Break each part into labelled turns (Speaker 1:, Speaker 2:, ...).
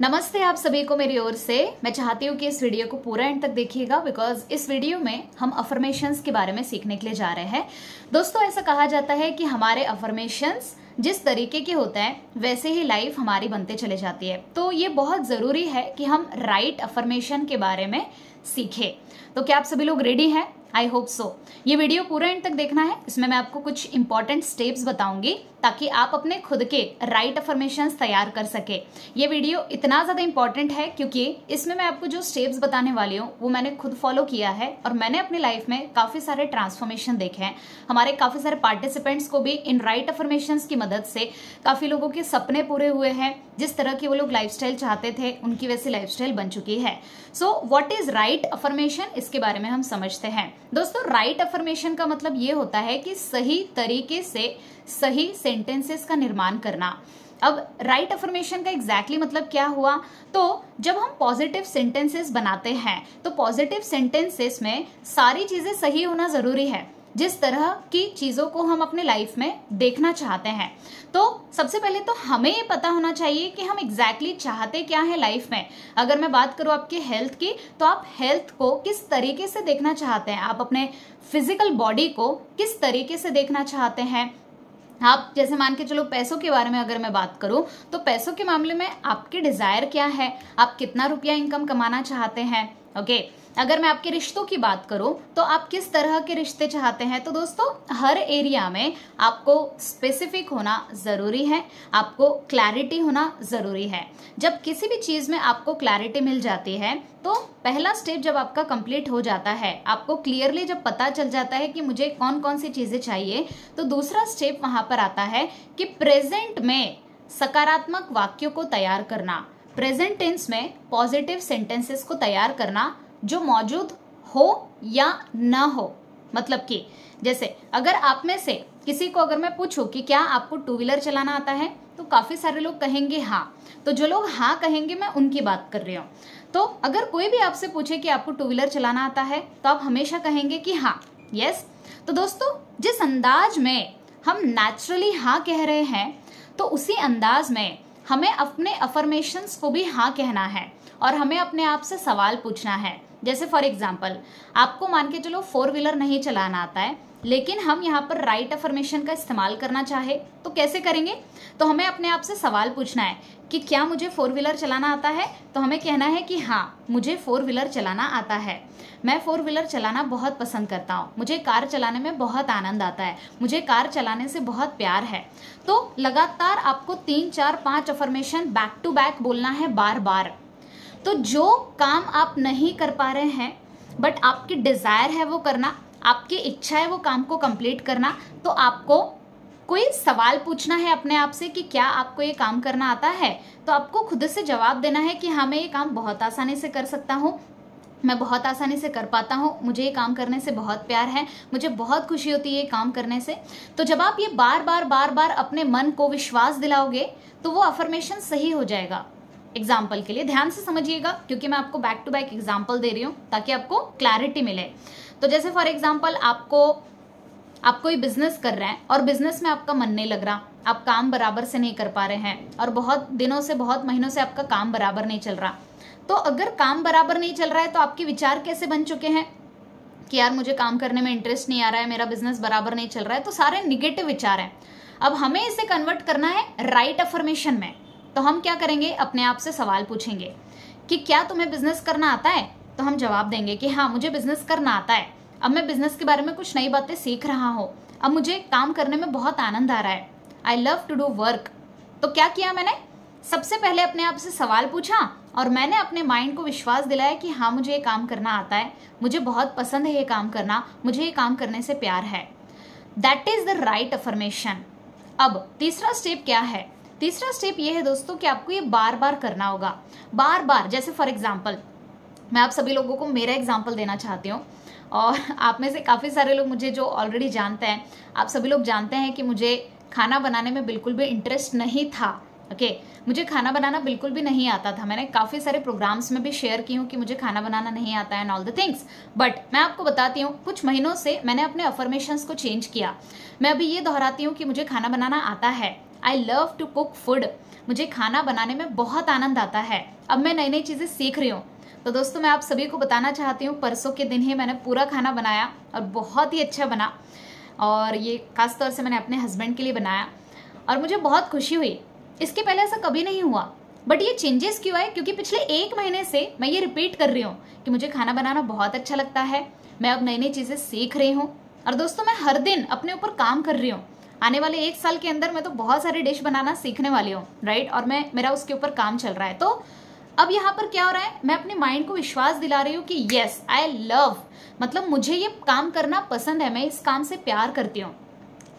Speaker 1: नमस्ते आप सभी को मेरी ओर से। मैं चाहती हूँ कि इस वीडियो को पूरा एंड तक देखिएगा बिकॉज इस वीडियो में हम अफर्मेशंस के बारे में सीखने के लिए जा रहे हैं। दोस्तों, ऐसा कहा जाता है कि हमारे अफर्मेशंस जिस तरीके के होते हैं वैसे ही लाइफ हमारी बनते चले जाती है। तो ये बहुत ज़रूरी है कि हम राइट अफर्मेशन के बारे में सीखें। तो क्या आप सभी लोग रेडी हैं? I hope so. ये वीडियो पूरा एंड तक देखना है। इसमें मैं आपको कुछ इंपॉर्टेंट स्टेप्स बताऊंगी ताकि आप अपने खुद के राइट अफर्मेशंस तैयार कर सके। ये वीडियो इतना ज़्यादा इंपॉर्टेंट है क्योंकि इसमें मैं आपको जो स्टेप्स बताने वाली हूँ वो मैंने खुद फॉलो किया है और मैंने अपनी लाइफ में काफ़ी सारे ट्रांसफॉर्मेशन देखे हैं। हमारे काफ़ी सारे पार्टिसिपेंट्स को भी इन राइट अफर्मेशंस की मदद से काफ़ी लोगों के सपने पूरे हुए हैं। जिस तरह की वो लोग लाइफस्टाइल चाहते थे उनकी वैसी लाइफस्टाइल बन चुकी है। So what is right affirmation, इसके बारे में हम समझते हैं। दोस्तों, राइट अफर्मेशन का मतलब ये होता है कि सही तरीके से सही सेंटेंसेस का निर्माण करना। अब राइट अफर्मेशन का एग्जैक्टली मतलब क्या हुआ? तो जब हम पॉजिटिव सेंटेंसेस बनाते हैं तो पॉजिटिव सेंटेंसेस में सारी चीजें सही होना जरूरी है, जिस तरह की चीजों को हम अपने लाइफ में देखना चाहते हैं। तो सबसे पहले तो हमें ये पता होना चाहिए कि हम एग्जैक्टली चाहते क्या है लाइफ में। अगर मैं बात करूं आपके हेल्थ की, तो आप हेल्थ को किस तरीके से देखना चाहते हैं, आप अपने फिजिकल बॉडी को किस तरीके से देखना चाहते हैं। आप जैसे मान के चलो, पैसों के बारे में अगर मैं बात करूं तो पैसों के मामले में आपके डिजायर क्या है, आप कितना रुपया इनकम कमाना चाहते हैं। ओके, अगर मैं आपके रिश्तों की बात करूं तो आप किस तरह के रिश्ते चाहते हैं। तो दोस्तों, हर एरिया में आपको स्पेसिफिक होना जरूरी है, आपको क्लैरिटी होना जरूरी है। जब किसी भी चीज में आपको क्लैरिटी मिल जाती है तो पहला स्टेप जब आपका कंप्लीट हो जाता है, आपको क्लियरली जब पता चल जाता है कि मुझे कौन कौन सी चीजें चाहिए, तो दूसरा स्टेप वहां पर आता है कि प्रेजेंट में सकारात्मक वाक्यों को तैयार करना, प्रेजेंट टेंस में पॉजिटिव सेंटेंसेस को तैयार करना जो मौजूद हो या ना हो। मतलब कि जैसे अगर आप में से किसी को अगर मैं पूछूं कि क्या आपको टू व्हीलर चलाना आता है, तो काफी सारे लोग कहेंगे हाँ। तो जो लोग हाँ कहेंगे मैं उनकी बात कर रही हूँ। तो अगर कोई भी आपसे पूछे कि आपको टू व्हीलर चलाना आता है तो आप हमेशा कहेंगे कि हाँ, यस। तो दोस्तों, जिस अंदाज में हम नेचुरली हाँ कह रहे हैं तो उसी अंदाज में हमें अपने अफर्मेशंस को भी हाँ कहना है और हमें अपने आप से सवाल पूछना है। जैसे फॉर एग्जाम्पल, आपको मान के चलो 4 व्हीलर नहीं चलाना आता है, लेकिन हम यहाँ पर राइट अफर्मेशन का इस्तेमाल करना चाहे तो कैसे करेंगे? तो हमें अपने आप से सवाल पूछना है कि क्या मुझे 4 व्हीलर चलाना आता है? तो हमें कहना है कि हाँ, मुझे 4 व्हीलर चलाना आता है। मैं 4 व्हीलर चलाना बहुत पसंद करता हूँ, मुझे कार चलाने में बहुत आनंद आता है, मुझे कार चलाने से बहुत प्यार है। तो लगातार आपको 3, 4, 5 अफर्मेशन बैक टू बैक बोलना है बार बार। तो जो काम आप नहीं कर पा रहे हैं बट आपकी डिजायर है वो करना, आपकी इच्छा है वो काम को कंप्लीट करना, तो आपको कोई सवाल पूछना है अपने आप से कि क्या आपको ये काम करना आता है। तो आपको खुद से जवाब देना है कि हाँ, मैं ये काम बहुत आसानी से कर सकता हूँ, मैं बहुत आसानी से कर पाता हूँ, मुझे ये काम करने से बहुत प्यार है, मुझे बहुत खुशी होती है ये काम करने से। तो जब आप ये बार बार अपने मन को विश्वास दिलाओगे तो वो अफर्मेशन सही हो जाएगा। एग्जाम्पल के लिए ध्यान से समझिएगा क्योंकि मैं आपको बैक टू बैक एग्जाम्पल दे रही हूँ ताकि आपको क्लैरिटी मिले। तो जैसे फॉर एग्जाम्पल, आप कोई बिजनेस कर रहे हैं और बिजनेस में आपका मन नहीं लग रहा, आप काम बराबर से नहीं कर पा रहे हैं और बहुत दिनों से, बहुत महीनों से आपका काम बराबर नहीं चल रहा। तो अगर काम बराबर नहीं चल रहा है तो आपके विचार कैसे बन चुके हैं कि यार मुझे काम करने में इंटरेस्ट नहीं आ रहा है, मेरा बिजनेस बराबर नहीं चल रहा है। तो सारे निगेटिव विचार हैं। अब हमें इसे कन्वर्ट करना है राइट अफर्मेशन में। तो हम क्या करेंगे? अपने आप से सवाल पूछेंगे कि क्या तुम्हें बिजनेस करना आता है? तो हम जवाब देंगे कि हाँ, मुझे बिजनेस करना आता है। अब मैं बिजनेस के बारे में कुछ नई बातें सीख रहा हूँ, अब मुझे काम करने में बहुत आनंद आ रहा है। I love to do work. तो क्या किया मैंने? सबसे पहले अपने आप से सवाल पूछा और मैंने अपने माइंड को विश्वास दिलाया कि हाँ, मुझे ये काम करना आता है, मुझे बहुत पसंद है ये काम करना, मुझे ये काम करने से प्यार है। That is the right affirmation. अब तीसरा स्टेप क्या है? तीसरा स्टेप ये है दोस्तों कि आपको ये बार बार करना होगा, बार बार। जैसे फॉर एग्जाम्पल, मैं आप सभी लोगों को मेरा एग्जाम्पल देना चाहती हूँ और आप में से काफ़ी सारे लोग मुझे जो ऑलरेडी जानते हैं, आप सभी लोग जानते हैं कि मुझे खाना बनाने में बिल्कुल भी इंटरेस्ट नहीं था। ओके, मुझे खाना बनाना बिल्कुल भी नहीं आता था। मैंने काफ़ी सारे प्रोग्राम्स में भी शेयर की हूँ कि मुझे खाना बनाना नहीं आता है and all the things. But मैं आपको बताती हूँ, कुछ महीनों से मैंने अपने अफर्मेशंस को चेंज किया। मैं अभी ये दोहराती हूँ कि मुझे खाना बनाना आता है। I love to cook food, मुझे खाना बनाने में बहुत आनंद आता है। अब मैं नई नई चीज़ें सीख रही हूँ। तो दोस्तों मैं आप सभी को बताना चाहती हूँ, परसों के दिन ही मैंने पूरा खाना बनाया और बहुत ही अच्छा बना, और ये खास तौर से मैंने अपने हस्बैंड के लिए बनाया और मुझे बहुत खुशी हुई। इसके पहले ऐसा कभी नहीं हुआ, बट ये चेंजेस क्यों आए? क्योंकि पिछले 1 महीने से मैं ये रिपीट कर रही हूँ कि मुझे खाना बनाना बहुत अच्छा लगता है। मैं अब नई नई चीज़ें सीख रही हूँ और दोस्तों मैं हर दिन अपने ऊपर काम कर रही हूँ। आने वाले 1 साल के अंदर मैं तो बहुत सारी डिश बनाना सीखने वाली हूँ, राइट? और मेरा उसके ऊपर काम चल रहा है। तो अब यहाँ पर क्या हो रहा है, मैं अपने माइंड को विश्वास दिला रही हूँ कि यस आई लव, मतलब मुझे ये काम करना पसंद है, मैं इस काम से प्यार करती हूँ।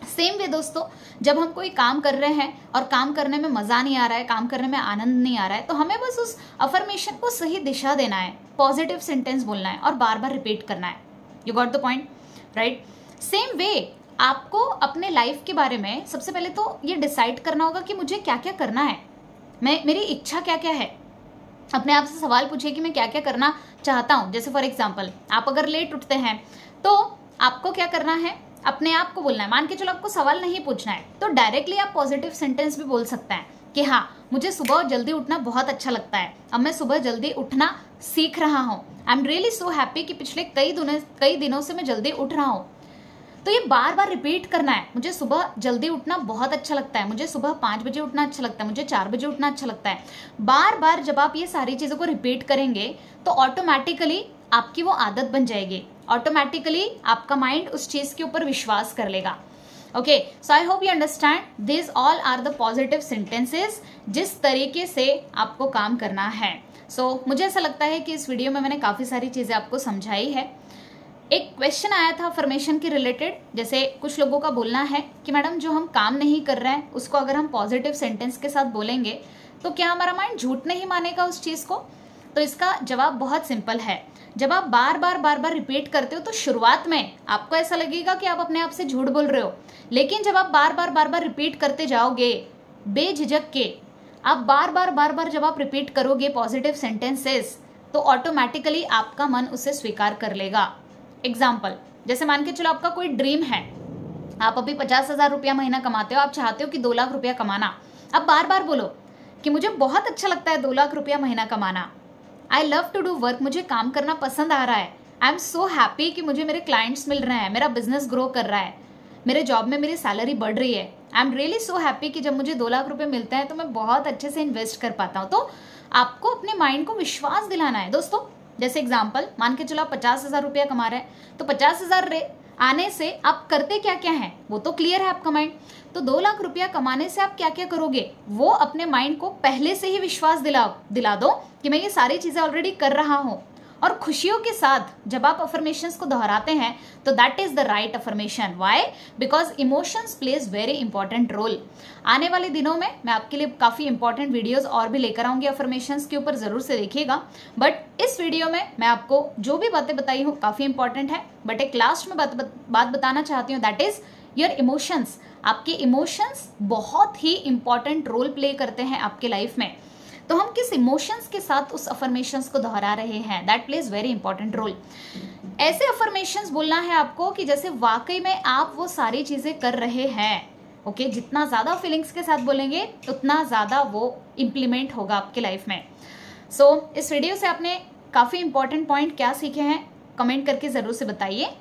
Speaker 1: सेम वे दोस्तों, जब हम कोई काम कर रहे हैं और काम करने में मजा नहीं आ रहा है, काम करने में आनंद नहीं आ रहा है, तो हमें बस उस अफर्मेशन को सही दिशा देना है, पॉजिटिव सेंटेंस बोलना है और बार बार रिपीट करना है। You got the point, right? Same way आपको अपने लाइफ के बारे में सबसे पहले तो ये डिसाइड करना होगा कि मुझे क्या क्या करना है, मेरी इच्छा क्या क्या है। अपने आप से सवाल पूछिए कि मैं क्या क्या करना चाहता हूँ। जैसे फॉर एग्जाम्पल, आप अगर लेट उठते हैं तो आपको क्या करना है, अपने आप को बोलना है। मान के चलो आपको सवाल नहीं पूछना है तो डायरेक्टली आप पॉजिटिव सेंटेंस भी बोल सकते हैं कि हाँ मुझे सुबह जल्दी उठना बहुत अच्छा लगता है, अब मैं सुबह जल्दी उठना सीख रहा हूँ। I am really so happy कि पिछले कई दिनों से मैं जल्दी उठ रहा हूँ। तो ये बार बार रिपीट करना है, मुझे सुबह जल्दी उठना बहुत अच्छा लगता है, मुझे सुबह 5 बजे उठना अच्छा लगता है, मुझे 4 बजे उठना अच्छा लगता है। बार बार जब आप ये सारी चीज़ों को रिपीट करेंगे तो ऑटोमेटिकली आपकी वो आदत बन जाएगी, ऑटोमेटिकली आपका माइंड उस चीज़ के ऊपर विश्वास कर लेगा। Okay, so I hope you understand this all are the positive sentences जिस तरीके से आपको काम करना है। सो मुझे ऐसा लगता है कि इस वीडियो में मैंने काफ़ी सारी चीज़ें आपको समझाई है। एक क्वेश्चन आया था अफर्मेशन के रिलेटेड, जैसे कुछ लोगों का बोलना है कि मैडम जो हम काम नहीं कर रहे हैं उसको अगर हम पॉजिटिव सेंटेंस के साथ बोलेंगे तो क्या हमारा माइंड झूठ नहीं मानेगा उस चीज़ को? तो इसका जवाब बहुत सिंपल है। जब आप बार बार रिपीट करते हो तो शुरुआत में आपको ऐसा लगेगा कि आप अपने आप से झूठ बोल रहे हो, लेकिन जब आप बार बार रिपीट करते जाओगे बेझिझक के, आप बार बार जब आप रिपीट करोगे पॉजिटिव सेंटेंसेस तो ऑटोमेटिकली आपका मन उसे स्वीकार कर लेगा। एग्जाम्पल, जैसे मान के चलो आपका कोई ड्रीम है, आप अभी 50,000 रुपया महीना कमाते हो, आप चाहते हो कि 2 लाख रुपया कमाना। अब बार बार बोलो कि मुझे बहुत अच्छा लगता है 2 लाख रुपया महीना कमाना, I love to do work, मुझे काम करना पसंद आ रहा है, आई एम सो हैप्पी कि मुझे मेरे क्लाइंट्स मिल रहे हैं, मेरा बिजनेस ग्रो कर रहा है, मेरे जॉब में मेरी सैलरी बढ़ रही है, I am really so happy कि जब मुझे 2 लाख रुपये मिलते हैं तो मैं बहुत अच्छे से इन्वेस्ट कर पाता हूँ। तो आपको अपने माइंड को विश्वास दिलाना है दोस्तों। जैसे एग्जाम्पल, मान के चलो आप 50,000 रुपया कमा रहे हैं तो 50,000 आने से आप करते क्या क्या हैं वो तो क्लियर है आपका माइंड। तो 2 लाख रुपया कमाने से आप क्या क्या करोगे वो अपने माइंड को पहले से ही विश्वास दिला दो कि मैं ये सारी चीजें ऑलरेडी कर रहा हूँ। और खुशियों के साथ जब आप अफर्मेशंस को दोहराते हैं तो that is the right affirmation. Why? Because emotions plays very important role. आने वाले दिनों में मैं आपके लिए काफी इंपॉर्टेंट वीडियोस और भी लेकर आऊंगी अफर्मेशंस के ऊपर, जरूर से देखिएगा। बट इस वीडियो में मैं आपको जो भी बातें बताई हूँ काफी इंपॉर्टेंट है, बट एक लास्ट में बात बताना चाहती हूँ, दैट इज योर इमोशंस। आपके इमोशंस बहुत ही इंपॉर्टेंट रोल प्ले करते हैं आपके लाइफ में। तो हम किस इमोशंस के साथ उस अफर्मेशंस को दोहरा रहे हैं, that plays very important role. ऐसे अफर्मेशंस बोलना है आपको कि जैसे वाकई में आप वो सारी चीजें कर रहे हैं। ओके, जितना ज्यादा फीलिंग्स के साथ बोलेंगे उतना ज्यादा वो इम्प्लीमेंट होगा आपके लाइफ में। सो इस वीडियो से आपने काफी इंपॉर्टेंट पॉइंट क्या सीखे हैं कमेंट करके जरूर से बताइए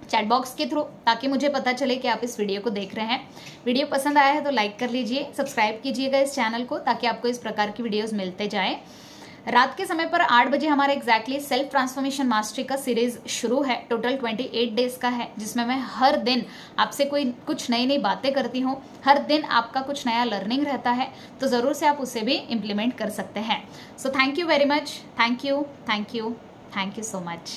Speaker 1: चैट बॉक्स के थ्रू, ताकि मुझे पता चले कि आप इस वीडियो को देख रहे हैं। वीडियो पसंद आया है तो लाइक कर लीजिए, सब्सक्राइब कीजिएगा इस चैनल को ताकि आपको इस प्रकार की वीडियोस मिलते जाएं। रात के समय पर 8 बजे हमारा एग्जैक्टली सेल्फ ट्रांसफॉर्मेशन मास्टरी का सीरीज शुरू है। टोटल 28 डेज का है, जिसमें मैं हर दिन आपसे कुछ नई नई बातें करती हूँ। हर दिन आपका कुछ नया लर्निंग रहता है, तो ज़रूर से आप उसे भी इम्प्लीमेंट कर सकते हैं। So thank you very much, thank you so much.